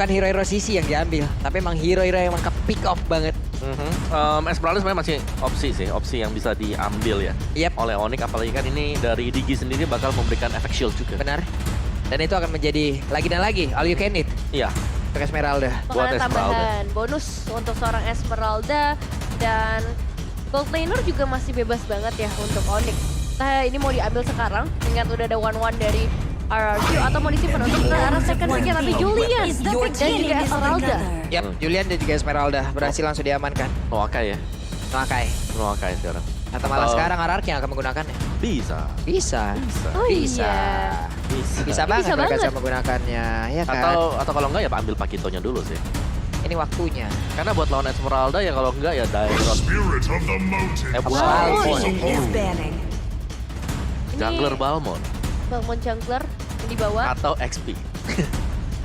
bukan hero-hero sisi yang diambil, tapi emang hero-hero yang emang ke pick off banget. Esmeralda sebenarnya masih opsi yang bisa diambil ya. Yep. Oleh Onyx, apalagi kan ini dari Digi sendiri bakal memberikan efek shield juga. Benar. Dan itu akan menjadi lagi dan lagi all you can eat Iya. untuk Esmeralda. Buat Makanan Esmeralda. tambahan bonus untuk seorang Esmeralda dan gold laner juga masih bebas banget ya untuk Onyx. Nah ini mau diambil sekarang, ingat udah ada 1-1 dari RRQ atau mau disimpan untuk ke arah second pick tapi Julian dan juga Esmeralda. Yap, Julian dan juga Esmeralda berhasil langsung diamankan. Noakai ya. Noakai. Noakai sekarang. Atau malah sekarang RRQ yang akan menggunakannya. Bisa. Bisa. Oh Bisa. iya. Bisa banget Bisa mereka banget. bisa menggunakannya, ya kan? Atau kalau enggak ya ambil Pakitonya dulu sih. Ini waktunya. Karena buat lawan Esmeralda ya kalau enggak ya Dairon. Spirit of the mountain. Balmond. is banning. Jungler Balmond. Balmond jungler yang di bawah. Atau XP.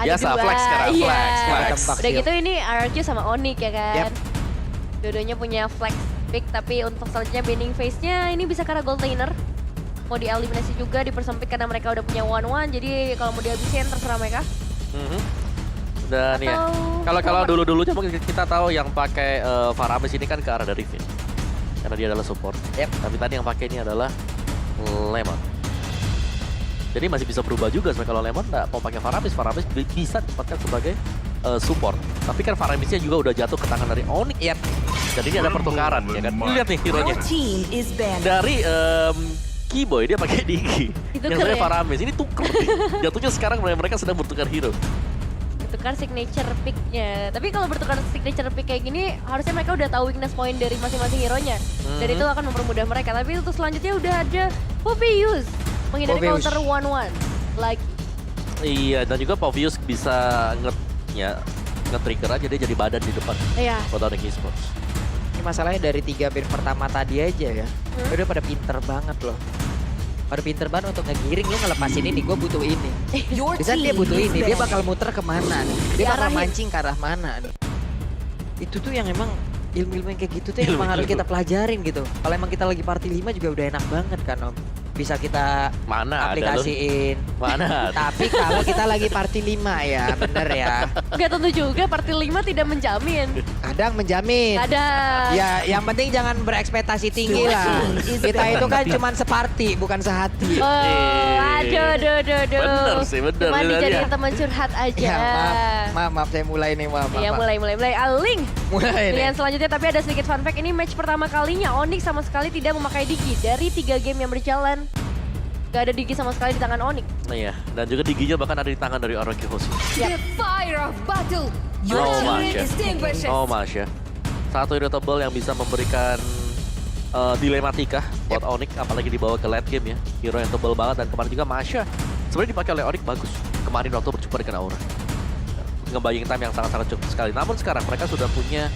Ada Biasa, dua. flex sekarang, Iya. flex. Udah gitu ini RRQ sama Onyx ya kan. Yep. Dua-duanya punya flex pick tapi untuk selanjutnya bending phase-nya ini bisa karena gold laner. Mau dieliminasi juga dipersempit karena mereka udah punya 1-1 jadi kalau mau dihabisin terserah mereka. Dan ya, Atau kalau dulu-dulunya mungkin kita tahu yang pakai Faramis ini kan ke arah dari Finn. Karena dia adalah support. Yep. Tapi tadi yang pakai ini adalah Lemon. Jadi masih bisa berubah juga sebenarnya kalau Lemon nggak mau pakai Faramis bisa ditempatkan sebagai support. Tapi kan Faramisnya juga udah jatuh ke tangan dari Onyx. Yap. Jadi ini ada pertukaran ya kan. Lihat nih Your hero-nya. team is banning. Dari Keyboy dia pakai Digi. Ditukar Yang sebenarnya ya? Faramis ini tuker nih. Jatuhnya sekarang mereka sedang bertukar hero. bertukar signature pick-nya. Tapi kalau bertukar signature pick kayak gini, harusnya mereka udah tahu weakness point dari masing-masing hero-nya. Dan itu akan mempermudah mereka. Tapi untuk selanjutnya udah ada Povius menghindari Povius. counter 1-1 lagi. Iya, dan juga Povius bisa nge-trigger aja dia jadi badan di depan. Iya. Buat Onyx Esports. Ini masalahnya dari 3 band pertama tadi aja ya. Udah pada pinter banget loh. Pada pinter banget untuk ngegiring, lu ngelepasin ini, gue butuh ini. Your Di saat dia team butuh is ini, dia banning. bakal muter kemana nih? Dia bakal Diarahin. mancing ke arah mana nih? Itu tuh yang emang ilmu-ilmu yang kayak gitu tuh yang emang harus Ilmu-ilmu. kita pelajarin gitu. Kalau emang kita lagi party 5 juga udah enak banget kan Om. Bisa kita Mana ada lu? aplikasiin. Mana ada? Tapi kalau kita lagi party 5 ya, bener ya. Nggak tentu juga, party 5 tidak menjamin. Kadang menjamin. Ada. Ya, yang penting jangan berekspektasi tinggi lah. Kita itu kan cuman separty, bukan sehati. Oh, aduh. Bener sih, bener. Cuma Bener, dijadiin ya. teman curhat aja. Ya, maaf, saya mulai nih, maaf. Iya, mulai. Aling. Mulai nih. Pilihan selanjutnya, tapi ada sedikit fun fact. Ini match pertama kalinya Onyx sama sekali tidak memakai Digi. Dari 3 game yang berjalan, gak ada Digi sama sekali di tangan Onyx. Iya, dan juga Diginya bahkan ada di tangan dari Orochi Hoshi. The fire of battle. Your Oh, team Masya. extinguishes. Oh, Masya. Satu irritable yang bisa memberikan dilematika buat Onyx, apalagi dibawa ke late game ya. Hero yang tebal banget, dan kemarin juga Masya sebenarnya dipakai oleh Onyx bagus. Kemarin waktu berjumpa dengan Aura. Ngebaying time yang sangat-sangat cukup sekali. Namun sekarang mereka sudah punya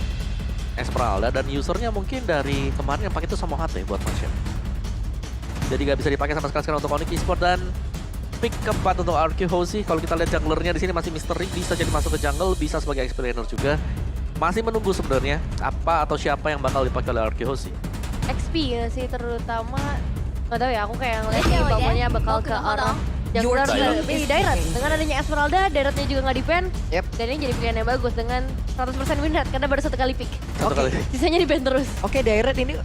Esmeralda dan usernya mungkin dari kemarin yang pakai itu sama HT buat Masya. Jadi gak bisa dipakai sama sekali sekarang untuk Onyx Esports, dan pick keempat untuk RQ Hoshi. Kalau kita lihat junglernya di sini masih misteri, bisa jadi masuk ke jungle, bisa sebagai explainer juga. Masih menunggu sebenarnya apa atau siapa yang bakal dipakai oleh RQ Hoshi. XP ya sih terutama. Gak tau ya, aku kayak ngeliat nih bangunnya bakal ke arah jungler Dairat. lebih Dairat. Dengan adanya Esmeralda, Dairatnya juga nggak defend. Yep. Dan ini jadi pilihan yang bagus dengan 100% win rate karena baru 1 kali pick. Satu kali. Sisanya di ban terus. Oke, Dairat ini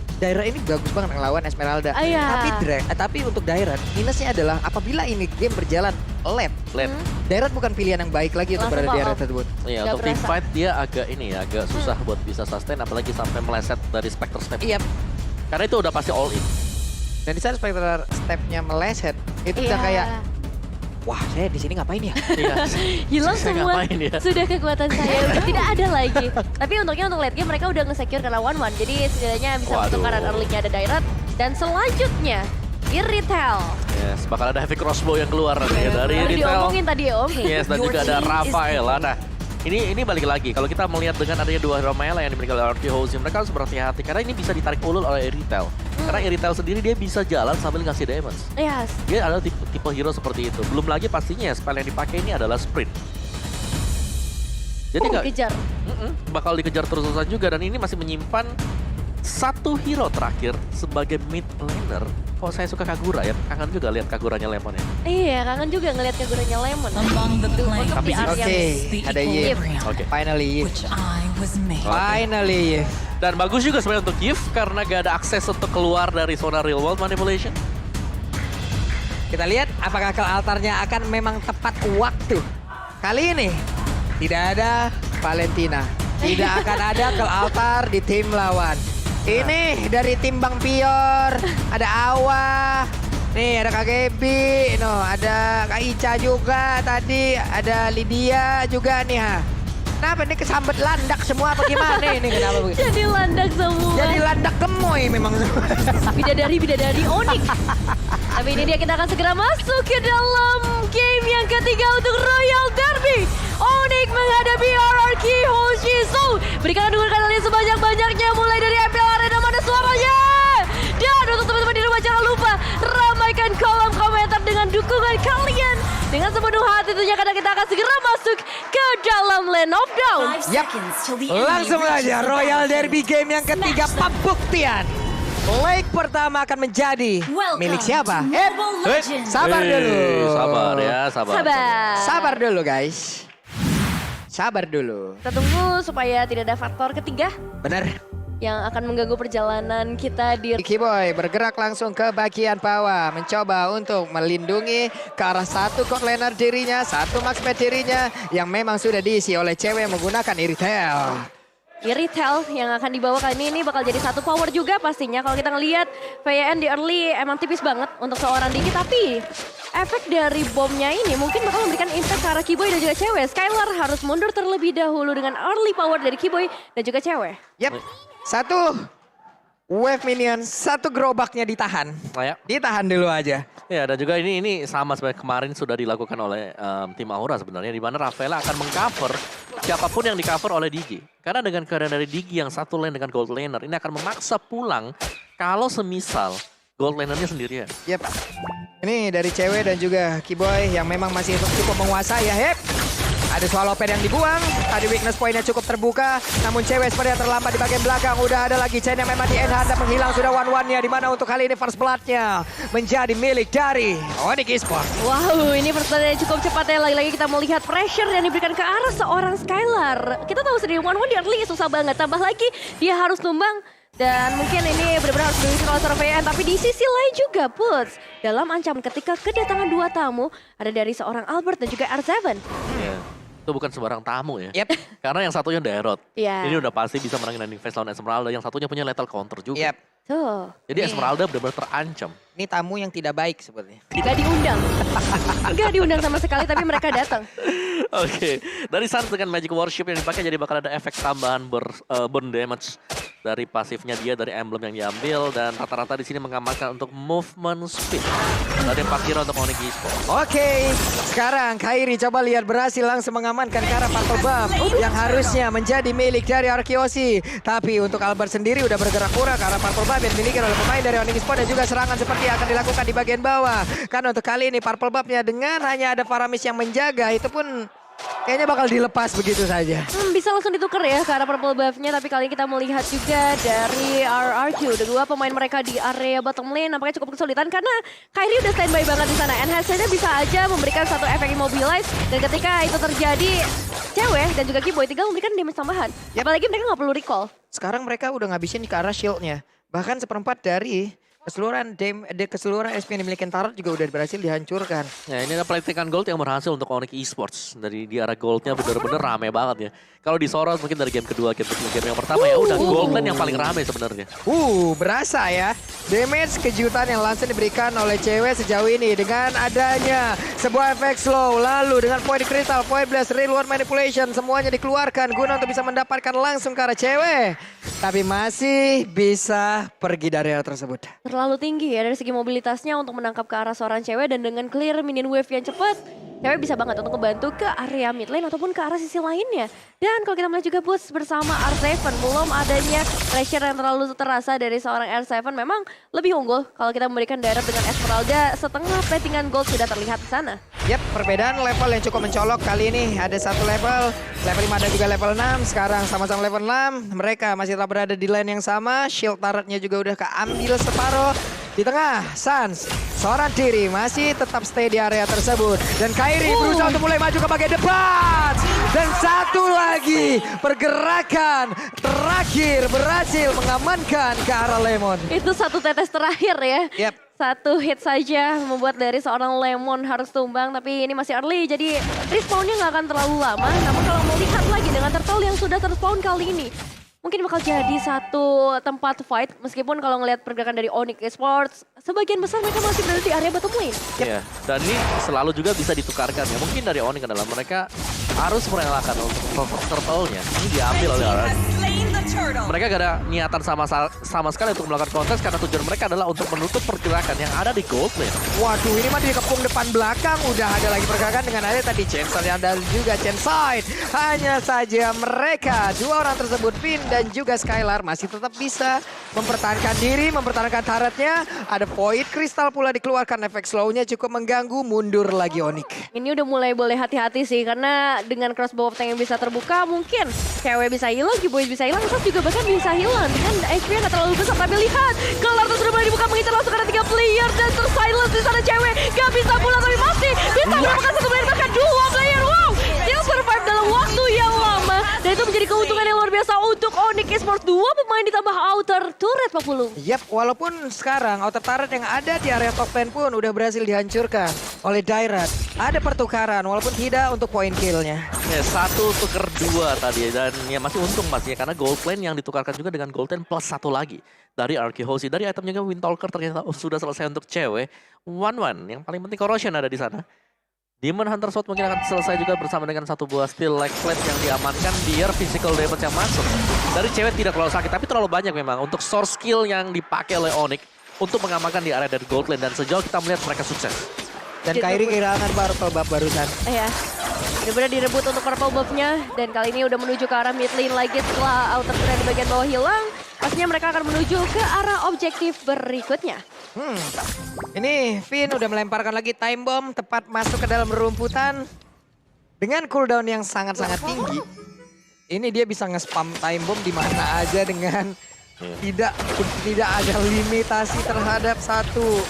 bagus banget ngelawan Esmeralda. Ah, iya. Tapi untuk Dairat minusnya adalah apabila ini game berjalan late, Lane. Dairat bukan pilihan yang baik lagi untuk Langsung berada di fall area off. tersebut. Iya, Nggak untuk team berasa. fight dia agak ini ya, agak susah buat bisa sustain, apalagi sampai meleset dari Spectre Step. Iya. Karena itu udah pasti all in. Dan di saat Spectre stepnya meleset, itu udah kayak, wah saya di sini ngapain ya? Iya. Hilang Saya semua. ngapain ya? Sudah kekuatan saya udah tidak ada lagi. Tapi untungnya untuk late game mereka udah nge-secure karena 1-1. Jadi setidaknya bisa Waduh. bertukaran early-nya ada Dairat. Dan selanjutnya Irrital. Yes, bakal ada heavy crossbow yang keluar nih dari Udah Retail. diomongin tadi ya Om. Yes, dan Your juga ada team is Rafaela. Nah, ini balik lagi. Kalau kita melihat dengan adanya dua hero melee yang dimiliki oleh RQ Hoshi, mereka harus berhati-hati karena ini bisa ditarik ulur oleh Irrital. Karena Irrital sendiri dia bisa jalan sambil ngasih damage. Yes. Dia adalah tipe hero seperti itu. Belum lagi pastinya spell yang dipakai ini adalah sprint. Jadi nggak Kejar. bakal dikejar terus-terusan juga, dan ini masih menyimpan satu hero terakhir sebagai mid laner. Kok saya suka Kagura ya, kangen juga lihat Kaguranya Lemon ya. Iya, kangen juga ngeliat Kaguranya Lemon. Among the Untuk planets, di area Oke, the ada Yi. equilibrium Oke. Finally Yi. which I was made. Finally Yi. Dan bagus juga sebenarnya untuk Yves karena gak ada akses untuk keluar dari zona real world manipulation. Kita lihat apakah ke altarnya akan memang tepat waktu. Kali ini tidak ada Valentina. Tidak akan ada ke altar di tim lawan. Ini dari tim Bang Pior, ada Awa, nih ada Kak Gebi, no, ada Kak Ica juga tadi, ada Lydia juga nih ha. Kenapa ini kesambet landak semua apa gimana ini kenapa begitu? Jadi landak semua. Jadi landak gemoy memang semua. Bidadari Onyx. Tapi ini dia, kita akan segera masuk ke dalam game yang ketiga untuk Royal Derby. Onyx menghadapi RRQ Hoshi Soul. Berikan dukungan kalian sebanyak-banyaknya mulai dari MPL Arena, mana suaranya. Dan untuk teman-teman di rumah jangan lupa ramaikan kolom komentar dengan dukungan kalian. Dengan sepenuh hati tentunya karena kita akan segera masuk ke dalam Land of Dawn. 5 Yap. seconds till the enemy Langsung reaches aja the Royal battlefield. Derby game yang ketiga pembuktian. Leg pertama akan menjadi Welcome milik siapa? to Mobile Legends. Sabar dulu. Sabar ya, sabar. Sabar. Sabar dulu guys. Sabar dulu. Kita tunggu supaya tidak ada faktor ketiga Benar. yang akan mengganggu perjalanan kita di Kiboy bergerak langsung ke bagian bawah. Mencoba untuk melindungi ke arah satu court laner dirinya. Satu maxmat dirinya yang memang sudah diisi oleh cewek menggunakan Iritel. Retail yang akan dibawa kali ini bakal jadi satu power juga pastinya. Kalau kita ngelihat VN di early emang tipis banget untuk seorang Diki, tapi efek dari bomnya ini mungkin bakal memberikan impact ke arah Kiboy dan juga cewek. Skylar harus mundur terlebih dahulu dengan early power dari Kiboy dan juga cewek. Yap, satu wave minion, satu gerobaknya ditahan. Nah, ya. Ditahan dulu aja. Ya, dan juga ini sama seperti kemarin sudah dilakukan oleh tim Aura sebenarnya, di mana Rafaela akan mengcover siapapun yang di-cover oleh Digi. Karena dengan keadaan dari Digi yang satu lane dengan gold laner, ini akan memaksa pulang kalau semisal gold lanernya sendirian. Yap. Ini dari cewek dan juga Kiboy yang memang masih cukup menguasai ya. Hep. Ada swallow pad yang dibuang. Tadi weakness point-nya cukup terbuka. Namun cewek sepertinya terlambat di bagian belakang. Udah ada lagi chain yang memang di end hand menghilang. Sudah one-one-nya. Dimana untuk kali ini first blood-nya menjadi milik dari Onyx Esports. Wow, ini pertandingan cukup cepat ya. Lagi-lagi kita melihat pressure yang diberikan ke arah seorang Skylar. Kita tahu sendiri one-one di early susah banget. Tambah lagi dia harus tumbang. Dan mungkin ini benar-benar harus diisi oleh seorang VN. Tapi di sisi lain juga Puts dalam ancaman ketika kedatangan dua tamu. Ada dari seorang Albert dan juga R7. Ya. Itu bukan sembarang tamu ya. Yap. Karena yang satunya Daerot. Iya. Ini udah pasti bisa menangin landing phase lawan Esmeralda. Yang satunya punya lethal counter juga. Yap. Tuh, Jadi Esmeralda benar-benar terancam. Ini tamu yang tidak baik sebenarnya. gak diundang. Gak diundang sama sekali tapi mereka datang. Oke, dari Suns dengan Magic Worship yang dipakai jadi bakal ada efek tambahan burn damage dari pasifnya dia, dari emblem yang diambil, dan rata-rata di sini mengamankan untuk movement speed dari 4 hero untuk Onyx Esports. Oke, sekarang Kairi coba lihat berhasil langsung mengamankan ke arah Purple Buff yang harusnya menjadi milik dari Arkeosi. Tapi untuk Albert sendiri udah bergerak pura ke arah Purple Buff yang dimiliki oleh pemain dari Onyx Esports, dan juga serangan seperti yang akan dilakukan di bagian bawah. Karena untuk kali ini Purple Buff-nya dengan hanya ada Faramis yang menjaga, itu pun kayaknya bakal dilepas begitu saja. Bisa langsung ditukar ya ke arah purple buff-nya, tapi kali ini kita melihat juga dari RRQ. Dua pemain mereka di area bottom lane nampaknya cukup kesulitan karena Kairi udah standby banget di sana. Enhance-nya bisa aja memberikan satu efek immobilize, dan ketika itu terjadi cewek dan juga Kiboy tinggal memberikan damage tambahan. Yap. Apalagi mereka nggak perlu recall. Sekarang mereka udah ngabisin ke arah shield-nya. Bahkan seperempat dari keseluruhan SP yang dimiliki Tarot juga udah berhasil dihancurkan. Ya, ini ada pelitikan gold yang berhasil untuk Onyx Esports. Dari di arah goldnya bener-bener rame banget ya. Kalau disorot mungkin dari game kedua, game yang pertama ya udah gold lane yang paling rame sebenarnya. Berasa ya. Damage kejutan yang langsung diberikan oleh cewek sejauh ini dengan adanya sebuah efek slow. Lalu dengan point crystal, point blast, real world manipulation, semuanya dikeluarkan guna untuk bisa mendapatkan langsung ke arah cewek. Tapi masih bisa pergi dari area tersebut. Terlalu tinggi ya dari segi mobilitasnya untuk menangkap ke arah seorang cewek, dan dengan clear minion wave yang cepat, cewek bisa banget untuk ngebantu ke area mid lane ataupun ke arah sisi lainnya. Dan kalau kita melihat juga Boots bersama R7, belum adanya pressure yang terlalu terasa dari seorang R7 memang lebih unggul kalau kita memberikan direct dengan Esmeralda. Setengah platingan gold sudah terlihat di sana. Yap, perbedaan level yang cukup mencolok kali ini. Ada satu level 5 dan juga level 6. Sekarang sama-sama level 6. Mereka masih tetap berada di lane yang sama. Shield turretnya juga udah keambil separuh. Di tengah, Sans seorang diri masih tetap stay di area tersebut. Dan Kairi berusaha untuk mulai maju ke bagian depan. Dan satu lagi pergerakan terakhir berhasil mengamankan ke arah Lemon. Itu satu tetes terakhir ya. Yap. Satu hit saja membuat dari seorang Lemon harus tumbang. Tapi ini masih early, jadi respawnnya nggak akan terlalu lama. Namun kalau melihat lagi dengan turtle yang sudah terspawn kali ini, mungkin bakal jadi satu tempat fight. Meskipun kalau ngelihat pergerakan dari Onyx Esports, sebagian besar mereka masih berada di area bottom lane. Iya, dan ini selalu juga bisa ditukarkan ya. Mungkin dari Onyx adalah mereka harus merelakan untuk turtle-nya. Ini diambil oleh orang. Slain the turtle. Mereka gak ada niatan sama sekali untuk melakukan kontes karena tujuan mereka adalah untuk menutup pergerakan yang ada di gold lane. Waduh, ini mah dikepung depan belakang. Udah ada lagi pergerakan dengan ada tadi Chainsaw yang ada juga Chainside. Hanya saja mereka, dua orang tersebut, Finn dan juga Skylar masih tetap bisa mempertahankan diri, mempertahankan turretnya. Ada Void Crystal pula dikeluarkan, efek slownya cukup mengganggu, mundur lagi Onyx. Ini udah mulai boleh hati-hati sih, karena dengan crossbow of tank yang bisa terbuka, mungkin cewek bisa hilang, Kiboy bisa hilang, Sas juga bahkan bisa hilang. Dengan HP yang gak terlalu besar, tapi lihat, Kelar sudah mulai dibuka, mengincar langsung ada 3 player, dan tersilence di sana cewek, gak bisa pulang, tapi masih bisa mendapatkan 1 player, bahkan 2 player, wow! Dia survive dalam waktu yang lama, dan itu menjadi keuntungan yang luar biasa untuk Onyx Esports. 2 pemain ditambah outer turret, Pak Pulung. Yap, walaupun sekarang outer turret yang ada di area top lane pun udah berhasil dihancurkan oleh Dairat. Ada pertukaran, walaupun tidak untuk point kill-nya. Ya, 1 tuker 2 tadi dan ya masih untung mas ya karena gold lane yang ditukarkan juga dengan gold lane plus 1 lagi dari Arkehosi. Dari item juga Windtalker ternyata sudah selesai untuk cewek. 1-1, yang paling penting Corrosion ada di sana. Demon Hunter Sword mungkin akan selesai juga bersama dengan satu buah Steel Leg Plate yang diamankan biar physical damage yang masuk. Dari cewek tidak terlalu sakit, tapi terlalu banyak memang untuk source skill yang dipakai oleh Onyx untuk mengamankan di area dari gold lane. Dan sejauh kita melihat mereka sukses. Dan Kairi kehilangan purple buff barusan. Ya, benar-benar direbut untuk purple buff-nya. Dan kali ini udah menuju ke arah mid lane lagi setelah outer turret di bagian bawah hilang. Pastinya mereka akan menuju ke arah objektif berikutnya. Ini Finn udah melemparkan lagi time bomb tepat masuk ke dalam rumputan. Dengan cooldown yang sangat-sangat tinggi. Ini dia bisa nge-spam time bomb di mana aja dengan tidak ada limitasi terhadap satu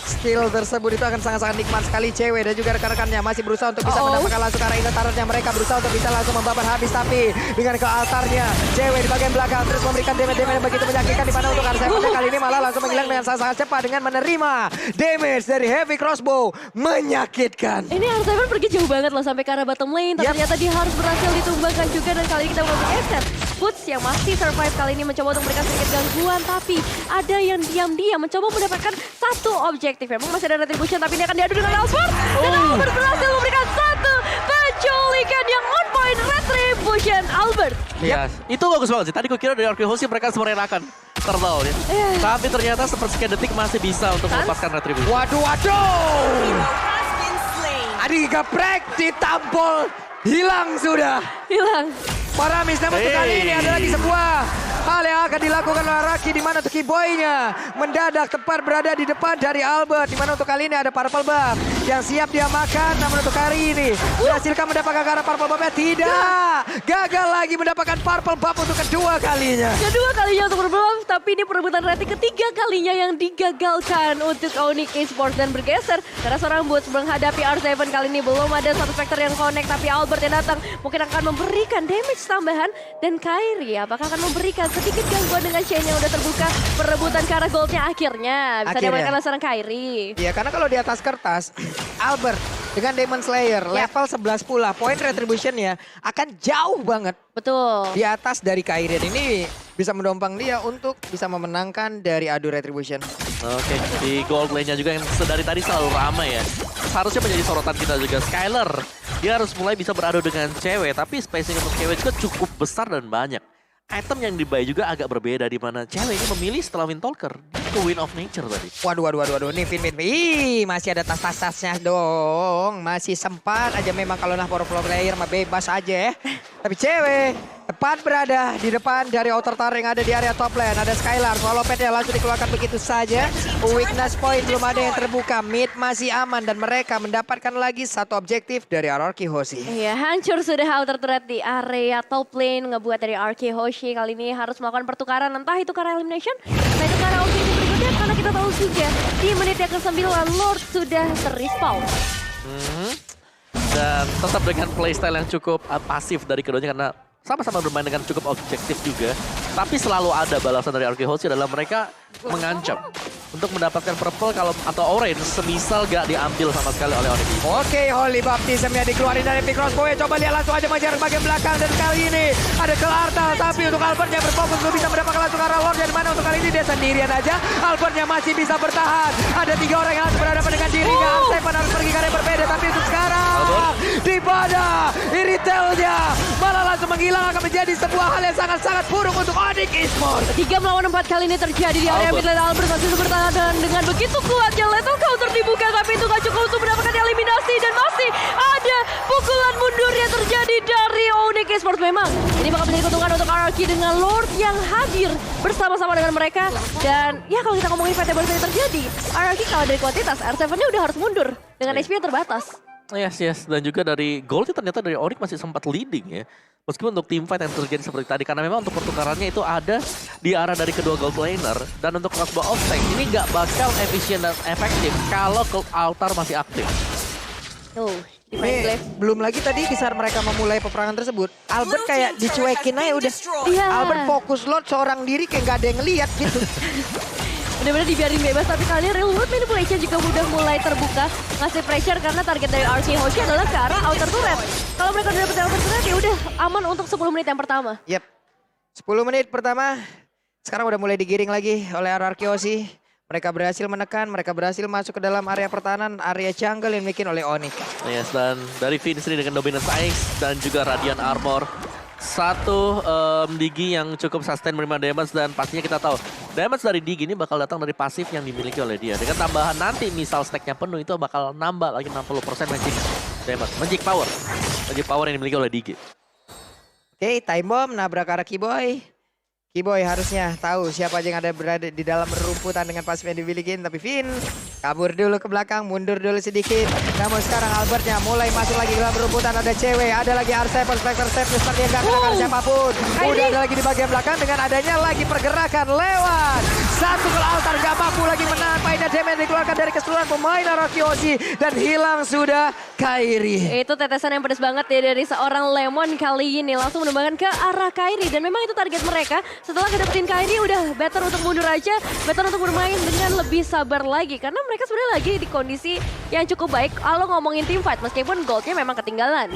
skill tersebut. Itu akan sangat-sangat nikmat sekali. Cewek dan juga rekan-rekannya masih berusaha untuk bisa mendapatkan langsung ke arah inventarnya. Mereka berusaha untuk bisa langsung membabat habis, tapi dengan ke altarnya cewek di bagian belakang terus memberikan damage yang begitu menyakitkan, di mana untuk R7 kali ini malah langsung menghilang dengan sangat-sangat cepat dengan menerima damage dari heavy crossbow menyakitkan. Ini R7 pergi jauh banget loh sampai ke arah bottom lane. Tapi ternyata dia harus berhasil ditumbangkan juga. Dan kali ini kita mau bergeser. Boots yang masih survive kali ini mencoba untuk memberikan sedikit gangguan. Tapi ada yang diam-diam mencoba mendapatkan satu objektif. Memang masih ada retribution, tapi ini akan diadu dengan Albert. Dan Albert berhasil memberikan satu penculikan yang on point. Retribution Albert. Iya, itu bagus banget sih. Tadi gue kira dari Arkehosi mereka harus merelakan turtle ya. Tapi ternyata sepersekian detik masih bisa untuk melepaskan retribution. Waduh. Has been slain. Adi geprek ditampol. Hilang sudah. Hilang. Paramis, namun untuk kali ini ada lagi sebuah hal yang akan dilakukan oleh Raki, di mana untuk Kiboy-nya mendadak tepat berada di depan dari Albert, di mana untuk kali ini ada purple buff yang siap dia makan. Namun untuk hari ini berhasilkah mendapatkan ke arah purple buff-nya? Tidak, gagal lagi mendapatkan purple buff untuk kedua kalinya. Kedua kalinya untuk berbuff, tapi ini perebutan rating ketiga kalinya yang digagalkan untuk Onyx Esports. Dan bergeser karena seorang Boots menghadapi R7 kali ini belum ada satu vector yang connect, tapi Albert yang datang mungkin akan memberikan damage tambahan. Dan Kairi apakah akan memberikan sedikit gangguan dengan chain yang udah terbuka. Perebutan ke arah goldnya akhirnya bisa diamankan oleh seorang Kairi. Iya, karena kalau di atas kertas Albert dengan Demon Slayer level 11 pula, point retribution-nya akan jauh banget Betul. di atas dari Kairi. Ini bisa mendompang dia untuk bisa memenangkan dari adu retribution. Oke, di gold lane-nya juga yang sedari tadi selalu ramai ya. Seharusnya menjadi sorotan kita juga. Skylar, dia harus mulai bisa beradu dengan cewek, tapi spacing untuk cewek juga cukup besar dan banyak. Item yang dibuy juga agak berbeda, di mana cewek ini memilih setelah Windtalker ke Wind of Nature tadi. Waduh. Nih Vin. Ih, masih ada tas-tasnya dong. Masih sempat aja memang kalau nah pro player mah bebas aja ya. Tapi cewek tepat berada di depan dari outer tower yang ada di area top lane. Ada Skylar, swallow pad-nya langsung dikeluarkan begitu saja. Weakness point belum ada yang terbuka. Mid masih aman dan mereka mendapatkan lagi satu objektif dari RRQ Hoshi. Iya, hancur sudah outer turret di area top lane. Ngebuat dari RK Hoshi kali ini harus melakukan pertukaran. Entah itu karena elimination, entah itu karena objektif berikutnya. Karena kita tahu juga di menit yang ke-9 Lord sudah ter-respawn. Dan tetap dengan playstyle yang cukup pasif dari keduanya karena sama-sama bermain dengan cukup objektif juga. Tapi selalu ada balasan dari RK Hoshi adalah mereka mengancam untuk mendapatkan purple atau orange semisal gak diambil sama sekali oleh Onyx. Oke, Holy Baptism-nya dikeluarin dari pick crossbow. Coba lihat langsung aja mengejar bagian belakang. Dan kali ini ada Kelartal. Tapi untuk Albertnya berfokus belum bisa mendapatkan langsung arah Lord. Dan mana untuk kali ini dia sendirian aja. Albertnya masih bisa bertahan. Ada 3 orang yang harus berhadapan dengan dirinya. Arsepan harus pergi ke arah yang berbeda. Tapi untuk sekarang di pada Iritelnya malah langsung menghilang, akan menjadi sebuah hal yang sangat-sangat buruk untuk Onyx Esports. 3 melawan 4 kali ini terjadi di area mid lane. Albert masih bertahan dengan begitu kuatnya lethal counter dibuka, tapi itu gak cukup untuk mendapatkan eliminasi dan masih ada pukulan mundur yang terjadi dari Onyx Esports. Memang ini bakal menjadi keuntungan untuk RRQ dengan Lord yang hadir bersama-sama dengan mereka. Dan ya kalau kita ngomongin fight yang baru saja terjadi, RRQ kalau dari kuantitas, R7-nya udah harus mundur dengan HP yang terbatas. Yes. Dan juga dari gold ternyata dari Onyx masih sempat leading ya. Meskipun untuk team fight yang terjadi seperti tadi. Karena memang untuk pertukarannya itu ada di arah dari kedua gold laner. Dan untuk crossbow of tank ini nggak bakal efisien dan efektif kalau Cult Altar masih aktif. Tuh, di main glaive. Belum lagi tadi di saat mereka memulai peperangan tersebut, Albert kayak dicuekin aja udah. Iya. Albert fokus Lord seorang diri kayak nggak ada yang ngeliat gitu. Benar-benar dibiarin bebas, tapi kali ini real world manipulation juga udah mulai terbuka. Ngasih pressure karena target dari RK Hoshi adalah ke arah outer turret. Kalau mereka udah dapet outer turret ya udah aman untuk 10 menit yang pertama. Yep. 10 menit pertama, sekarang udah mulai digiring lagi oleh RRQ Hoshi. Mereka berhasil menekan, mereka berhasil masuk ke dalam area pertahanan, area jungle yang dimiliki oleh Onyx. Yes, dan dari Vince dengan Dominance Ice dan juga Radiant Armor. Satu Digi yang cukup sustain menerima damage dan pastinya kita tahu damage dari Digi ini bakal datang dari pasif yang dimiliki oleh dia. Dengan tambahan nanti misal stacknya penuh itu bakal nambah lagi 60% magic damage. Magic power yang dimiliki oleh Digi. Oke, time bomb nabrak arah Keyboy. Keyboy harusnya tahu siapa aja yang ada berada di dalam rumputan dengan pasif yang dimiliki. Tapi Vin kabur dulu ke belakang, mundur dulu sedikit. Namun sekarang Albertnya mulai masuk lagi ke dalam rumputan. Ada cewek, ada lagi Arsepan, Spectre Step, seperti yang gak kenakan siapapun. Udah ada lagi di bagian belakang dengan adanya lagi pergerakan lewat. Satu ke altar, gak mampu lagi menahan painnya. Damage dikeluarkan dari keseluruhan pemain RRQ Hoshi. Dan hilang sudah Kairi. Itu tetesan yang pedas banget ya dari seorang Lemon kali ini. Langsung menumbangkan ke arah Kairi. Dan memang itu target mereka. Setelah kedapetin Kairi udah better untuk mundur aja. Better untuk bermain dengan lebih sabar lagi. Karena mereka sebenarnya lagi di kondisi yang cukup baik. Kalau ngomongin team fight meskipun goldnya memang ketinggalan.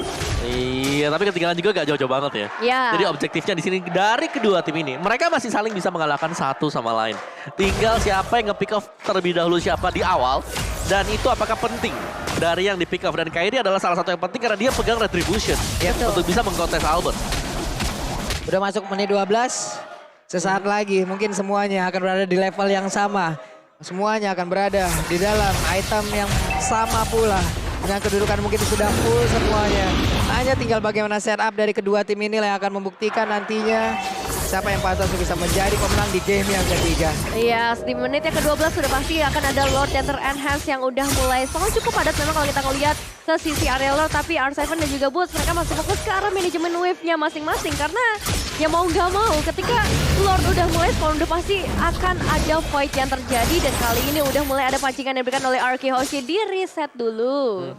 Iya, tapi ketinggalan juga gak jauh-jauh banget ya. Ya. Jadi objektifnya di sini dari kedua tim ini, mereka masih saling bisa mengalahkan satu sama lain. Tinggal siapa yang nge-pick off terlebih dahulu siapa di awal. Dan itu apakah penting dari yang di-pick off. Dan Kairi adalah salah satu yang penting karena dia pegang Retribution. Untuk bisa mengkontes Albert. Udah masuk menit 12. Sesaat lagi mungkin semuanya akan berada di level yang sama. Semuanya akan berada di dalam item yang sama pula. Dengan kedudukan mungkin sudah full semuanya. Hanya tinggal bagaimana setup dari kedua tim ini yang akan membuktikan nantinya siapa yang pantas bisa menjadi pemenang di game yang ketiga. Iya, di menit yang ke-12 sudah pasti akan ada Lord yang ter-enhance yang udah mulai sangat cukup padat memang kalau kita ngeliat ke sisi area Lord. Tapi R7 dan juga Boots mereka masih fokus ke arah manajemen wave-nya masing-masing. Karena ya mau nggak mau ketika Lord udah mulai spawn udah pasti akan ada fight yang terjadi. Dan kali ini udah mulai ada pancingan yang diberikan oleh RK Hoshi di reset dulu.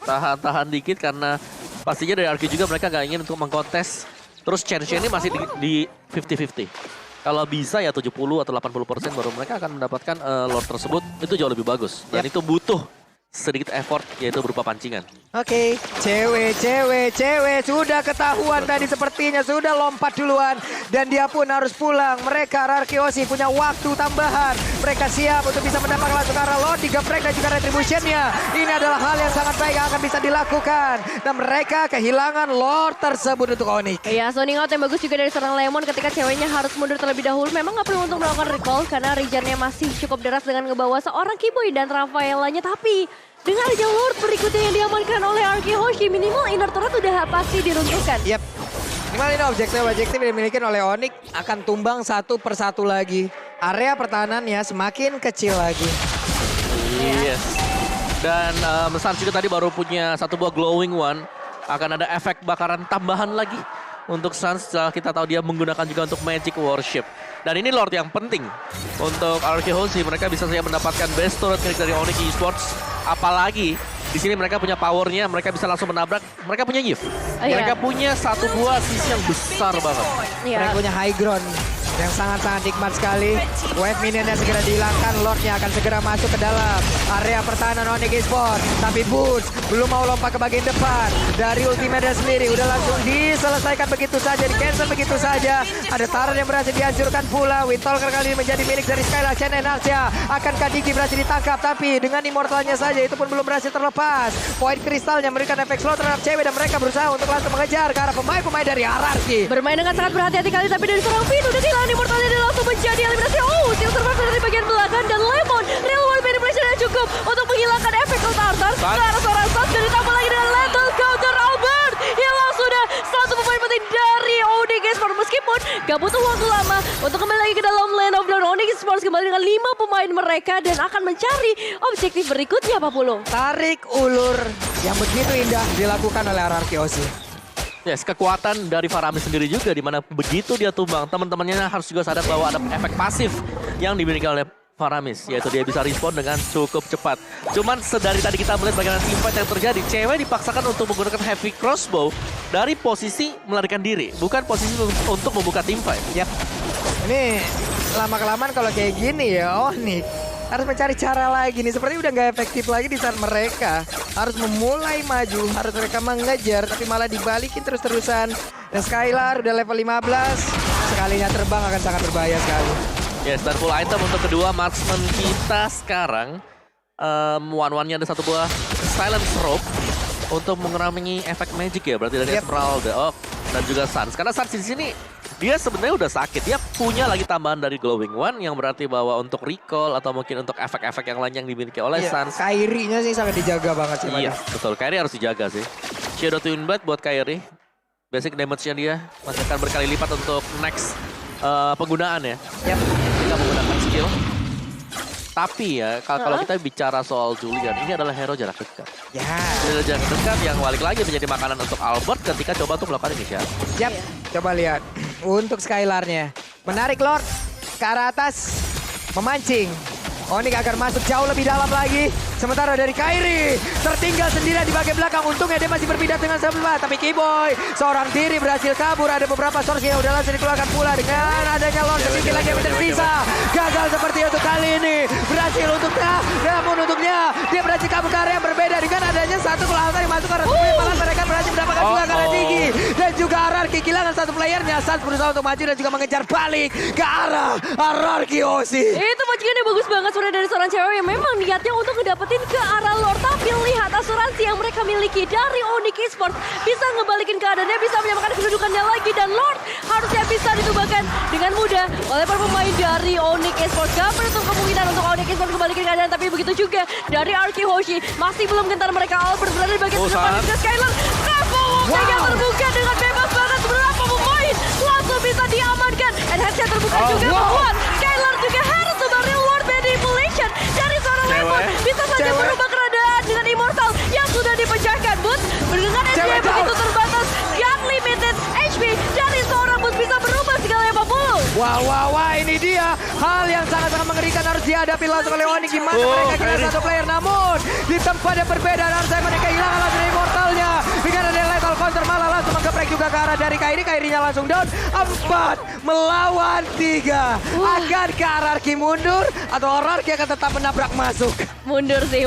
Tahan-tahan dikit karena pastinya dari RK juga mereka gak ingin untuk mengkontes. Terus chance-nya ini masih di 50-50. Kalau bisa ya 70 atau 80% baru mereka akan mendapatkan Lord tersebut. Itu jauh lebih bagus. Dan itu butuh sedikit effort yaitu berupa pancingan. Oke, cewek sudah ketahuan tadi sepertinya sudah lompat duluan dan dia pun harus pulang. Mereka Rarkiosi punya waktu tambahan. Mereka siap untuk bisa mendapatkan langsung arah Lord, 3 frag dan juga retributionnya. Ini adalah hal yang sangat baik yang akan bisa dilakukan dan mereka kehilangan Lord tersebut untuk Onyx. Ya, zoning out yang bagus juga dari seorang Lemon ketika ceweknya harus mundur terlebih dahulu. Memang nggak perlu untuk melakukan recall karena regionnya masih cukup deras dengan ngebawa seorang Kiboy dan Rafaelanya. Tapi dengan adanya Lord berikutnya yang diamankan oleh Arky Hoshi, minimal inner turret udah pasti diruntuhkan. Yap. Minimal ini objektif yang dimiliki oleh Onyx akan tumbang satu persatu lagi. Area pertahanannya semakin kecil lagi. Yes. Dan Sans juga tadi baru punya satu buah glowing one. Akan ada efek bakaran tambahan lagi untuk Sans. Kita tahu dia menggunakan juga untuk Magic Worship. Dan ini Lord yang penting untuk Arky Hoshi. Mereka bisa saja mendapatkan best turret milik dari Onyx Esports. Apalagi di sini mereka punya powernya, mereka bisa langsung menabrak. Mereka punya Yif. Mereka punya satu buah sisi yang besar banget. Mereka punya high ground yang sangat-sangat nikmat sekali. Wave minionnya segera dihilangkan, Lordnya akan segera masuk ke dalam area pertahanan Onyx Esports. Tapi Boots belum mau lompat ke bagian depan. Dari ultimate sendiri udah langsung diselesaikan begitu saja, di cancel begitu saja. Ada Taran yang berhasil dihancurkan pula. Windtalker kali ini menjadi milik dari Skylar Chen and Arcia. Akankah Digi berhasil ditangkap, tapi dengan immortalnya saja itu pun belum berhasil terlepas. Poin kristalnya memberikan efek slow terhadap cewek dan mereka berusaha untuk langsung mengejar ke arah pemain-pemain dari Hierarchy. Bermain dengan sangat berhati-hati kali, tapi dari seorang Finn udah kehilangan immortalnya dan langsung menjadi eliminasi. Oh, Steel Survivor dari bagian belakang dan Lemon. Real World Manipulation yang cukup untuk menghilangkan efek Ult Arthur ke arah seorang Sans. Dan ditambah lagi dengan Lethal Counter Albert. Hilang sudah satu pemain penting dari Onyx Esports. Meskipun gak butuh waktu lama untuk kembali lagi ke dalam lane of down. Onyx Esports kembali dengan 5 pemain mereka dan akan mencari objektif berikutnya, Pak Pulung. Tarik ulur yang begitu indah dilakukan oleh Rarkiosi. Yes, kekuatan dari Faramis sendiri juga, di mana begitu dia tumbang, teman-temannya harus juga sadar bahwa ada efek pasif yang dimiliki oleh Faramis, yaitu dia bisa respon dengan cukup cepat. Cuman sedari tadi kita melihat bagaimana teamfight yang terjadi, cewek dipaksakan untuk menggunakan heavy crossbow dari posisi melarikan diri, bukan posisi untuk membuka teamfight. Yap. Ini lama-kelamaan kalau kayak gini ya Onyx harus mencari cara lagi nih. Seperti udah nggak efektif lagi di saat mereka harus memulai maju, harus mereka mengejar, tapi malah dibalikin terus-terusan. Dan Skylar udah level 15, sekalinya terbang akan sangat berbahaya sekali. Yes, dan full item untuk kedua marksman kita sekarang. One-one-nya ada satu buah Silence Rope untuk mengurangi efek magic ya, berarti dari Esmeralda. Oh, dan juga Sans. Karena Sans di sini dia sebenarnya udah sakit. Dia punya lagi tambahan dari Glowing One yang berarti bahwa untuk recall atau mungkin untuk efek-efek yang lain yang dimiliki oleh Sans. Kairi-nya sih sangat dijaga banget sih. Iya, betul. Kairi harus dijaga sih. Shadow Twin Blade buat Kairi. Basic damage-nya dia masih akan berkali lipat untuk next penggunaan ya. Yap. Kita menggunakan skill. Tapi ya, kalau kita bicara soal Julian, ini adalah hero jarak dekat. Ya. Hero jarak dekat yang balik lagi menjadi makanan untuk Albert ketika coba untuk melakukan inisiatif. Yap. Coba lihat. Untuk Skylarnya. Menarik Lord ke arah atas. Memancing. Onyx akan masuk jauh lebih dalam lagi. Sementara dari Kairi tertinggal sendirian di bagian belakang. Untungnya dia masih berpindah dengan sebelah. Tapi Kiboy seorang diri berhasil kabur. Ada beberapa source yang udah langsung dikeluarkan pula. Dengan adanya Lord sedikit lagi yang tersisa. Gagal seperti untuk kali ini. Berhasil untuknya. Namun untuknya dia berhasil kabur ke area yang berbeda. Dengan adanya satu kelahatan yang masuk ke arah malah mereka berhasil mendapatkan juga karena tinggi. Dan juga Hierarchy kehilangan satu playernya. Sans berusaha untuk maju dan juga mengejar balik ke arah Rarkiosi. Itu majikannya bagus banget sebenarnya dari seorang cewek yang memang niatnya untuk ngedapetin ke arah Lord. Tapi lihat asuransi yang mereka miliki dari Onyx Esports bisa ngebalikin keadaannya, bisa menyamakan kedudukannya lagi. Dan Lord harusnya bisa ditumbangkan dengan mudah oleh para pemain dari Onyx Esports. Gak menutup kemungkinan untuk Onyx Esports kembalikan keadaan. Tapi begitu juga dari Arky Hoshi. Masih belum gentar mereka. Albert berada di bagian depan. Juga Skylar. Travel yang terbuka dengan bebas banget. Berapa pemain langsung bisa diamankan. And headset terbuka juga membuat Skylar juga harus coba real world manipulation dari seorang Lemon. Bisa saja merubah keadaan dengan Immortal yang sudah dipecahkan. Boots dengan HP begitu terbatas. God limited HP dari seorang Boots bisa berubah segalanya Pak Pulung. Wah, ini dia hal yang sangat-sangat mengerikan harus dihadapi langsung oleh Onyx. Gimana mereka kehilangan satu player, namun di tempat yang berbeda harus mereka kehilangan langsung immortalnya. Dengan ada lethal counter malah langsung menggeprek juga ke arah dari Kairi. Kairinya langsung down. 4 melawan 3. Akankah RRQ mundur atau RRQ akan tetap menabrak masuk? Mundur sih.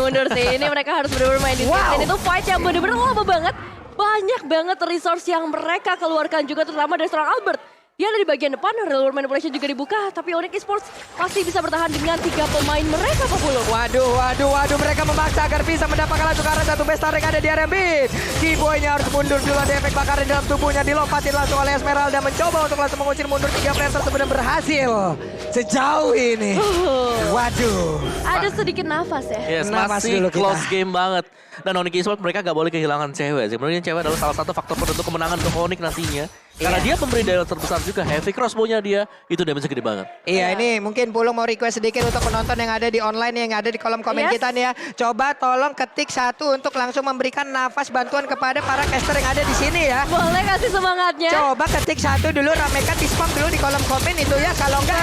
Ini mereka harus benar-benar main di sini. Wow. Dan itu fight yang benar-benar lama banget. Banyak banget resource yang mereka keluarkan juga terutama dari seorang Albert. Dia ada di bagian depan, Real World Manipulation juga dibuka. Tapi Onyx Esports masih bisa bertahan dengan 3 pemain mereka, Populung. Waduh, mereka memaksa agar bisa mendapatkan langsung ke arah satu best yang ada di area mid. Keyboy-nya harus mundur dulu, ada efek bakaran dalam tubuhnya, dilompatin langsung oleh Esmeralda. Mencoba untuk langsung mengusir mundur 3 player tersebut dan berhasil. Sejauh ini. Waduh. Ada sedikit nafas ya. Yes, Nafas masih dulu kita. close game banget. Dan Onyx Esports mereka gak boleh kehilangan cewek sih. Menurutnya cewek adalah salah satu faktor penentu kemenangan untuk Onyx nantinya. Karena dia pemberi daya terbesar juga. Heavy crossbow-nya dia, itu damage gede banget. Iya, ini mungkin Pulung mau request sedikit untuk penonton yang ada di online, yang ada di kolom komen Yes. kita nih ya. Coba tolong ketik 1 untuk langsung memberikan nafas bantuan kepada para caster yang ada di sini ya. Boleh kasih semangatnya. Coba ketik 1 dulu, ramekan di spam dulu di kolom komen itu ya. Kalau enggak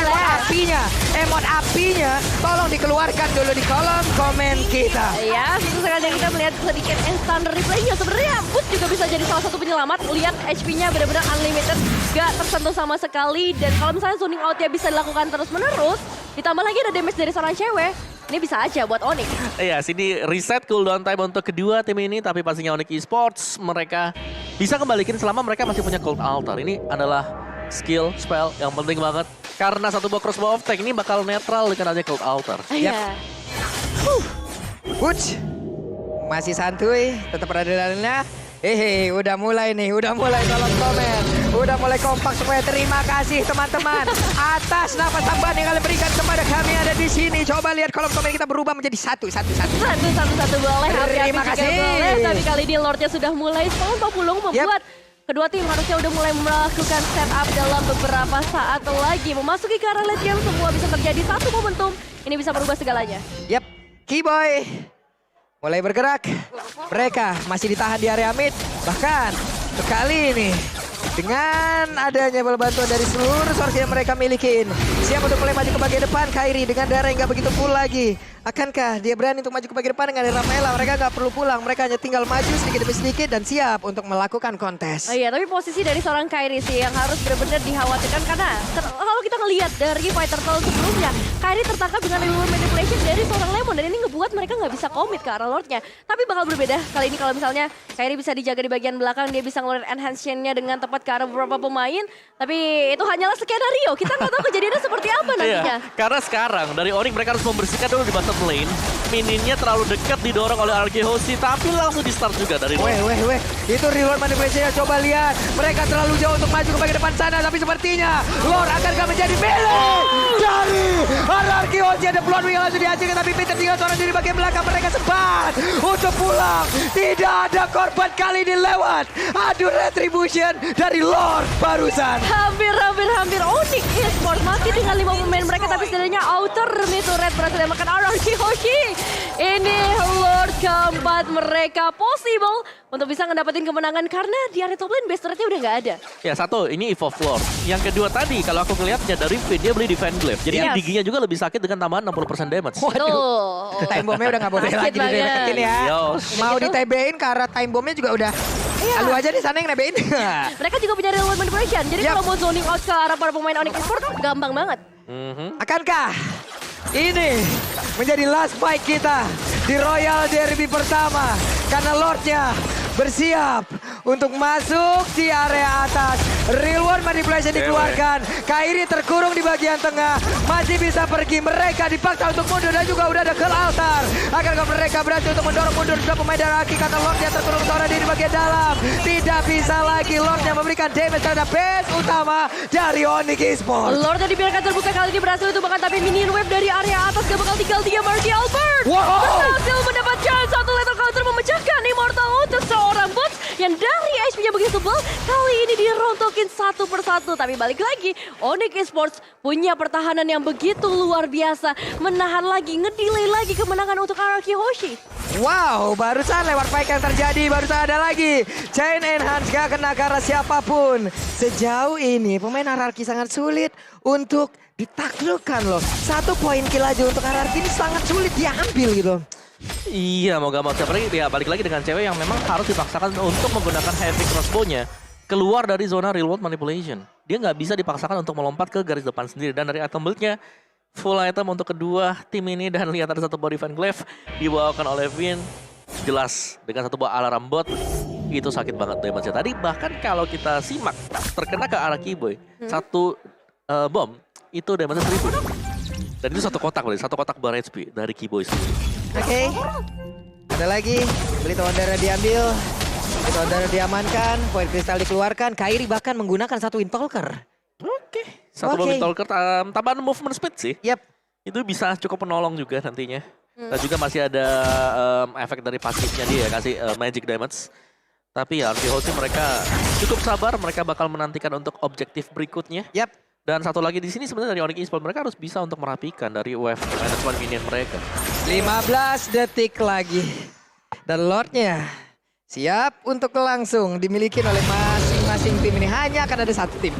emot apinya tolong dikeluarkan dulu di kolom komen kita. Ya, itu sengaja kita melihat sedikit instant replaynya. Sebenarnya Boots juga bisa jadi salah satu penyelamat. Lihat HP-nya benar-benar unlimited, gak tersentuh sama sekali. Dan kalau misalnya zoning out-nya bisa dilakukan terus-menerus, ditambah lagi ada damage dari seorang cewek, ini bisa aja buat Onyx. Iya, sini reset cooldown time untuk kedua tim ini. Tapi pastinya Onyx Esports mereka bisa kembalikin selama mereka masih punya Cold Altar. Ini adalah skill, spell yang penting banget. Karena satu buah crossbow of tank ini bakal netral dengan adanya Cold Altar. Iya. Butch, masih santuy, tetap adrenalinnya. Udah mulai kolom komen. Udah mulai kompak semuanya. Terima kasih teman-teman atas nafas tambahan yang kalian berikan kepada kami ada di sini. Coba lihat kolom komen kita berubah menjadi satu. Satu boleh, Terima happy-happy kasih. juga boleh. Tapi kali ini Lordnya sudah mulai spawn, Populung membuat kedua tim harusnya udah mulai melakukan setup dalam beberapa saat lagi. Memasuki ke arah late game, semua bisa terjadi. Satu momentum, ini bisa merubah segalanya. Yap, Keyboy mulai bergerak. Mereka masih ditahan di area mid. Bahkan kali ini dengan adanya bal bantuan dari seluruh source yang mereka milikin, siap untuk mulai maju ke bagian depan. Kairi dengan darah yang gak begitu full lagi. Akankah dia berani untuk maju ke bagian depan dengan Rafaela? Mereka gak perlu pulang, mereka hanya tinggal maju sedikit demi sedikit dan siap untuk melakukan kontes. Oh iya, tapi posisi dari seorang Kairi sih yang harus benar-benar dikhawatirkan karena kalau kita ngelihat dari fighter turtle sebelumnya, Kairi tertangkap dengan Real Manipulation dari seorang Lemon dan ini ngebuat mereka nggak bisa komit ke arah Lordnya. Tapi bakal berbeda kali ini kalau misalnya Kairi bisa dijaga di bagian belakang, dia bisa ngeluarin enhance-nya dengan tepat ke arah beberapa pemain. Tapi itu hanyalah skenario, kita nggak tahu kejadiannya seperti apa nantinya. Iya, karena sekarang dari Onyx mereka harus membersihkan dulu di bottom lane. Mininnya terlalu dekat didorong oleh RRQ Hoshi, tapi langsung di start juga dari Lord. Weh, itu Real Manipulation. Coba lihat, mereka terlalu jauh untuk maju ke bagian depan sana, tapi sepertinya Lord akankah menjadi milik dari RRQ Hoshi. Ada peluang yang langsung dihasilkan, tapi Peter tinggal seorang diri bagian belakang. Mereka sempat untuk pulang. Tidak ada korban kali ini lewat. Aduh, retribution dari Lord barusan. Hampir Onyx Esports masih dengan 5 pemain mereka, tapi setidaknya outer itu red berhasil makan RRQ Hoshi. Ini Lord keempat mereka possible untuk bisa ngedapetin kemenangan karena di area top lane base rate-nya udah nggak ada. Ya satu, ini Evolve Lord. Yang kedua tadi, kalau aku ngelihatnya dari Finn, dia beli Defend Glaive. Jadi Yes. giginya juga lebih sakit dengan tambahan 60% damage. Tuh. Time bomb-nya udah gak boleh Sakit lagi banget. dideketin ya. Yos. Mau Gitu. di-TB-in karena time bomb-nya juga udah. Iya. Lu aja di sana yang nebein. Mereka juga punya real world manipulation. Jadi Yap. kalau mau zoning out ke arah para pemain Onyx Esports gampang banget. Akankah ini menjadi last fight kita di Royal Derby pertama? Karena Lordnya bersiap untuk masuk di area atas. Real World Manipulation dikeluarkan. Kairi terkurung di bagian tengah. Masih bisa pergi. Mereka dipaksa untuk mundur dan juga udah ada Cold Altar. Akankah mereka berhasil untuk mendorong mundur dua pemain dari Aki karena Lordnya terkurung seorang diri di bagian dalam. Tidak bisa lagi Lordnya memberikan damage terhadap base utama dari Onyx Esports. Lordnya dibiarkan terbuka kali ini berhasil itu bahkan tapi minion wave dari area atas gak bakal tinggal 3 Marky Albert. Wow. Berhasil mendapatkan satu lethal counter memecahkan Immortal untuk seorang bot yang dari HP-nya begitu tebal. Kali ini dirontokin satu persatu. Tapi balik lagi, Onyx Esports punya pertahanan yang begitu luar biasa. Menahan lagi, ngedelay lagi kemenangan untuk RRQ Hoshi. Wow, barusan lewat fight yang terjadi, barusan ada lagi. Chain Enhance gak kena ke arah siapapun. Sejauh ini pemain RRQ sangat sulit untuk ditaklukkan loh. 1 poin kill aja untuk RRQ ini sangat sulit diambil gitu. Iya, mau gak mau. Apalagi ya balik lagi dengan cewek yang memang harus dipaksakan untuk menggunakan heavy crossbow-nya keluar dari zona real world manipulation. Dia nggak bisa dipaksakan untuk melompat ke garis depan sendiri. Dan dari item build-nya, full item untuk kedua tim ini. Dan lihat ada satu body fan glaive dibawakan oleh Vin. Jelas, dengan satu buah alarm bot, itu sakit banget damage-nya. Tadi bahkan kalau kita simak, terkena ke arah Keyboy, satu bom, itu damage-nya 1000. Dan itu satu kotak bar HP dari Keyboy sendiri. Oke. Ada lagi. Blade Wanderer diambil. Blade Wanderer diamankan. Poin kristal dikeluarkan. Kairi bahkan menggunakan satu Windtalker. Oke. Satu Oke. mobil talker tambahan movement speed sih. Yap. Itu bisa cukup menolong juga nantinya. Dan juga masih ada efek dari pasifnya dia kasih magic damage. Tapi ya Arkehosi mereka cukup sabar. Mereka bakal menantikan untuk objektif berikutnya. Yap. Dan satu lagi di sini sebenarnya dari Onyx Esports mereka harus bisa untuk merapikan dari wave management minion mereka. 15 detik lagi. Dan Lordnya siap untuk langsung dimiliki oleh masing-masing tim ini. Hanya akan ada satu tim.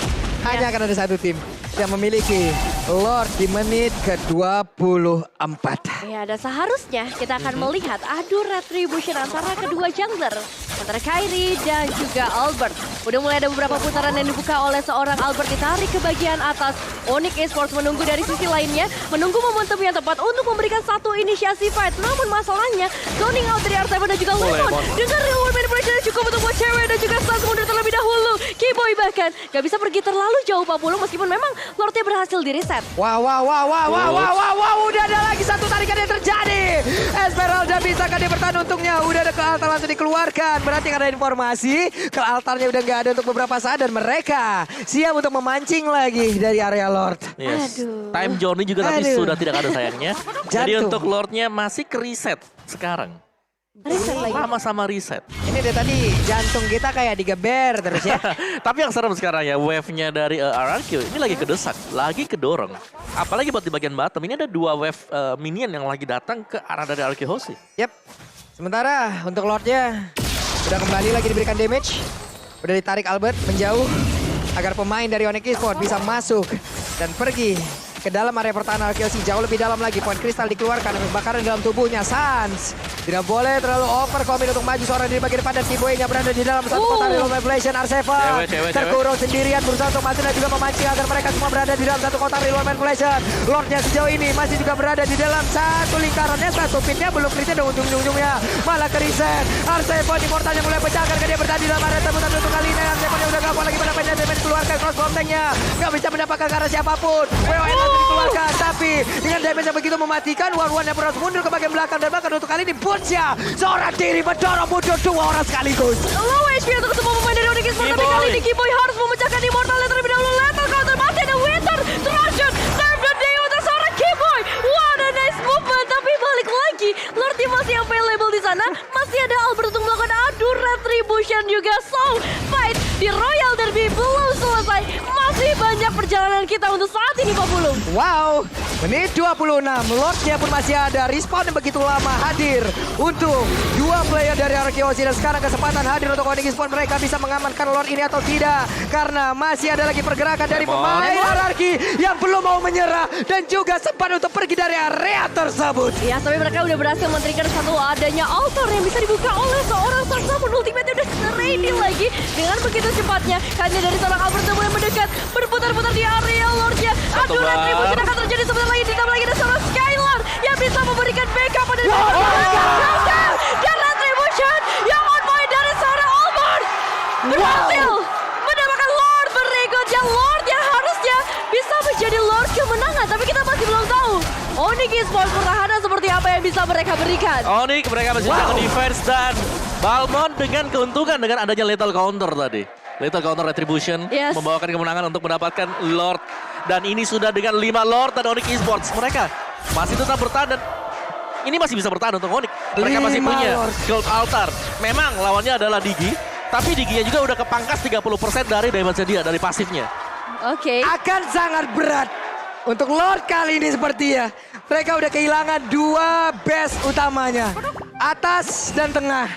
Hanya akan ada satu tim yang memiliki Lord di menit ke-24. Ya, dan seharusnya kita akan melihat adu retribution antara kedua jungler. Antara Kairi dan juga Albert. Udah mulai ada beberapa putaran yang dibuka oleh seorang Albert ditarik ke bagian atas. Onyx Esports menunggu dari sisi lainnya. Menunggu momentum yang tepat untuk memberikan satu inisiasi fight. Namun masalahnya, zoning out dari R7 dan juga Lemon. Dengan real world manipulation yang cukup untuk buat cewek dan juga stun mundur terlebih dahulu. Keyboy bahkan gak bisa pergi terlalu jauh 40 meskipun memang Lordnya berhasil di reset. Wow, udah ada lagi satu tarikan yang terjadi. Esmeralda bisa kan dia bertahan untungnya. Udah ada ke altar langsung dikeluarkan. Berarti ada informasi ke altarnya udah nggak ada untuk beberapa saat dan mereka siap untuk memancing lagi dari area Lord. Yes. Aduh. Time Journey juga tapi Aduh. sudah tidak ada sayangnya. Jadi Jantung. untuk Lordnya masih ke reset sekarang. Reset lagi. Sama-sama reset. Ini dia tadi jantung kita kayak digeber terus ya. Tapi yang serem sekarang ya, wave-nya dari RRQ ini lagi kedesak, lagi kedorong. Apalagi buat di bagian bottom, ini ada dua wave minion yang lagi datang ke arah dari RRQ Hoshi. Yap. Sementara untuk Lordnya udah kembali lagi diberikan damage. Udah ditarik Albert menjauh agar pemain dari Onyx Esports bisa masuk dan pergi ke dalam area pertahanan RKC jauh lebih dalam lagi. Poin kristal dikeluarkan dan kebakaran dalam tubuhnya. Sans tidak boleh terlalu overcommit untuk maju seorang di bagian depan dan Keyboy-nya berada di dalam satu kotak real manipulation. R7 Cewek. terkurung sendirian berusaha untuk maju dan juga memancing agar mereka semua berada di dalam satu kotak real manipulation. Lordnya sejauh ini masih juga berada di dalam satu lingkarannya, satu pinnya belum kritis dan ujung-ujungnya malah ke reset. R7 di portalnya mulai pecah karena dia berada di dalam area temutan untuk kali ini. R7 yang udah gak lagi mendapatkan damage keluarkan crossbow tanknya. Gak bisa mendapatkan karena siapapun. WON langsung dikeluarkan tapi dengan damage yang begitu mematikan, One yang berhasil mundur ke bagian belakang dan bahkan untuk kali ini Butchya seorang diri mendorong mundur dua orang sekaligus. Low HP untuk semua pemain dari Onyx Esports, tapi kali ini Keyboy harus memecahkan Immortal yang terlebih dahulu. Lethal counter masih ada Winter, Trojans, Nerf dan Day untuk seorang Keyboy. What a nice movement, tapi balik lagi. Lordnya masih available di sana, masih ada Albert untuk melakukan adu retribution juga. So, fight di Royal Derby belum selesai. Masih banyak perjalanan kita untuk saat ini, Pak Bulung. Wow, menit 26, Lordnya pun masih ada. Respawn yang begitu lama hadir untuk dua player dari RKOC dan sekarang kesempatan hadir untuk Onyx Esports. Mereka bisa mengamankan Lord ini atau tidak karena masih ada lagi pergerakan dari pemain RRQ yang belum mau menyerah dan juga sempat untuk pergi dari area tersebut. Ya, tapi mereka udah berhasil men-trigger satu adanya altar yang bisa dibuka oleh seorang Saksa pun ultimate udah ready lagi dengan begitu cepatnya. Hanya dari seorang Albert yang mulai mendekat, berputar-putar di area Lordnya. Adu retribution akan terjadi sebentar lagi, ditambah lagi ada seorang Skylar yang bisa memberikan backup pada dan retribution yang on point dari seorang Albert berhasil mendapatkan Lord berikutnya. Lord yang harusnya bisa menjadi Lord kemenangan, tapi kita masih belum tahu Onyx Esports pertahanan seperti apa yang bisa mereka berikan. Onyx mereka masih jaga defense dan Balmond dengan keuntungan dengan adanya lethal counter tadi. Lethal counter retribution Yes. membawakan kemenangan untuk mendapatkan Lord. Dan ini sudah dengan 5 Lord dan Onyx Esports. Mereka masih tetap bertahan dan ini masih bisa bertahan untuk Onyx. Mereka masih 5 punya Lord. Gold Altar. Memang lawannya adalah Digi. Tapi Digi-nya juga udah kepangkas 30% dari damage dia, dari pasifnya. Oke. Akan sangat berat untuk Lord kali ini sepertinya. Mereka udah kehilangan dua base utamanya. Atas dan tengah.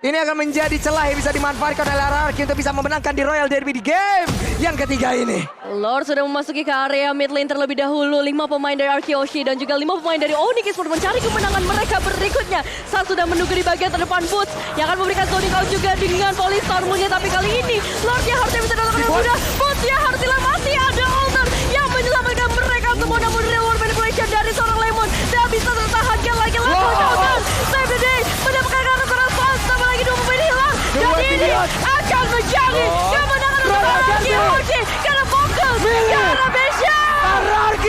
Ini akan menjadi celah yang bisa dimanfaatkan oleh RRQ untuk bisa memenangkan di Royal Derby di game yang ketiga ini. Lord sudah memasuki ke area mid lane terlebih dahulu. 5 pemain dari Arkeoshi dan juga 5 pemain dari Onyx Esports mencari kemenangan mereka berikutnya. Saat sudah menunggu di bagian terdepan Boots yang akan memberikan zoning out juga dengan Polystormnya. Tapi kali ini Lordnya harusnya bisa datang dengan mudah. Bootsnya harus masih ada Alter yang menyelamatkan mereka semua. Namun real world manipulation dari seorang Lemon tidak bisa tertahankan lagi. Level Showdown, save the day, mendapatkan kartu fast. Tambah lagi 2 pemain hilang. Dan ini akan menjadi kemenangan untuk Arkeoshi. Karena fokus, karena mission. RRQ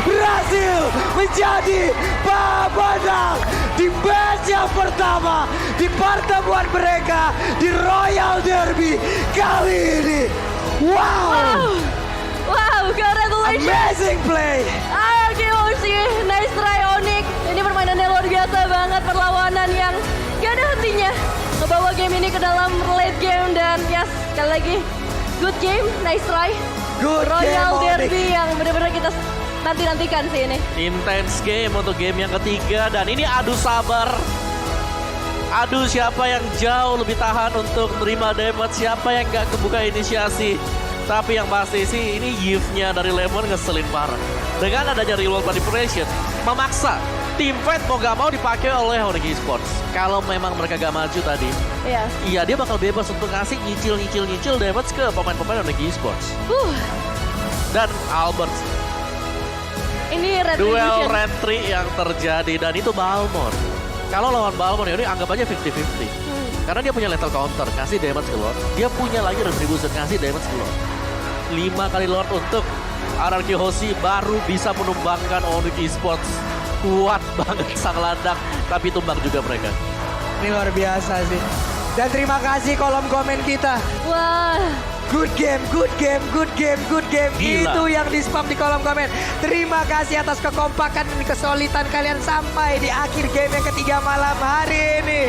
berhasil menjadi pemenang di match yang pertama di pertemuan mereka di Royal Derby kali ini. Wow, Wow, congratulations. amazing play. Arkeoshi, nice try Onyx. Ini permainannya luar biasa banget, perlawanan yang gak ada hentinya. Ngebawa game ini ke dalam late game dan yes, sekali lagi good game, nice try. Good Royal game, Onyx. Derby yang benar-benar kita nanti-nantikan sih ini. Intense game untuk game yang ketiga dan ini adu sabar. Adu siapa yang jauh lebih tahan untuk menerima damage, siapa yang gak kebuka inisiasi. Tapi yang pasti sih ini Yves-nya dari Lemon ngeselin parah. Dengan adanya real world manipulation, memaksa team fight mau gak mau dipakai oleh Onyx Esports. Kalau memang mereka gak maju tadi, Iya. iya dia bakal bebas untuk ngasih nyicil damage ke pemain-pemain Onyx Esports. Dan Albert, Ini duel retribution. retri yang terjadi dan itu Balmor. Kalau lawan Balmor ya ini anggap aja 50-50. Karena dia punya lethal counter, kasih damage ke Lord. Dia punya lagi retribution, kasih damage ke Lord. 5 kali Lord untuk RRQ Hoshi baru bisa menumbangkan Onyx Esports. Kuat banget sang landak, tapi tumbang juga mereka. Ini luar biasa sih. Dan terima kasih kolom komen kita. Wah. Good game, good game, good game, good game. Gila. Itu yang di spam di kolom komen. Terima kasih atas kekompakan dan kesolidan kalian sampai di akhir game yang ketiga malam hari ini.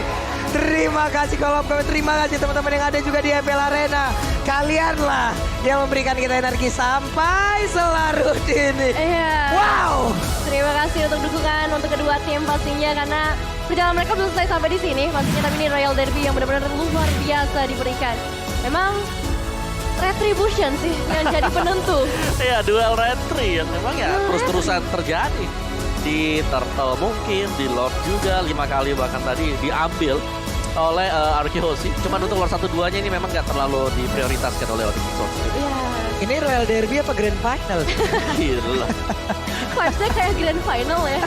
Terima kasih kolom komen, terima kasih teman-teman yang ada juga di MPL Arena. Kalianlah yang memberikan kita energi sampai selarut ini. Iya. Wow. Terima kasih untuk dukungan untuk kedua tim pastinya karena perjalanan mereka belum selesai sampai di sini pastinya, tapi ini Royal Derby yang benar-benar luar biasa diberikan. Memang retribution sih yang jadi penentu. Ya duel retri yang memang ya terus-terusan terjadi. Di Turtle mungkin, di Lord juga 5 kali bahkan tadi diambil oleh RRQ Hoshi. Cuman untuk Lord 1-2-nya ini memang nggak terlalu diprioritaskan oleh Onyx Esports. Iya. Ini Royal Derby apa Grand Final? Gila. Vibes-nya kayak grand final ya.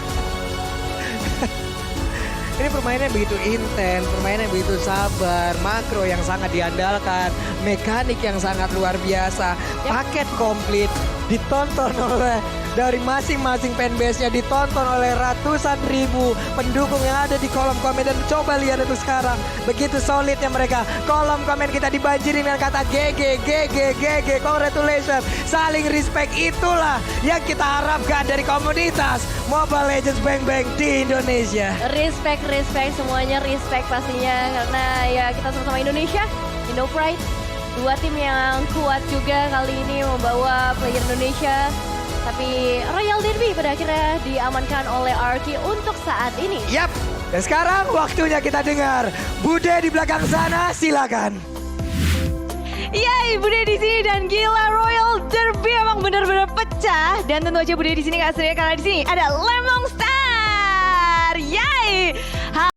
Ini permainannya begitu intens, permainannya begitu sabar, makro yang sangat diandalkan, mekanik yang sangat luar biasa, paket komplit, ditonton oleh dari masing-masing fanbase-nya, ditonton oleh ratusan ribu pendukung yang ada di kolom komen. Dan coba lihat itu sekarang, begitu solidnya mereka. Kolom komen kita dibanjiri dengan kata GG, GG, GG, congratulations, saling respect. Itulah yang kita harapkan dari komunitas Mobile Legends Bang Bang di Indonesia. Respect semuanya, respect pastinya karena ya kita sama-sama Indonesia, Indo Pride. Dua tim yang kuat juga kali ini membawa player Indonesia. Tapi Royal Derby pada akhirnya diamankan oleh RRQ untuk saat ini. Yap, dan sekarang waktunya kita dengar Bude di belakang sana, silakan. Yay, Bude di sini dan gila Royal Derby emang benar-benar pecah dan tentu aja Bude di sini nggak sendiri karena di sini ada Lemon Star. Yay!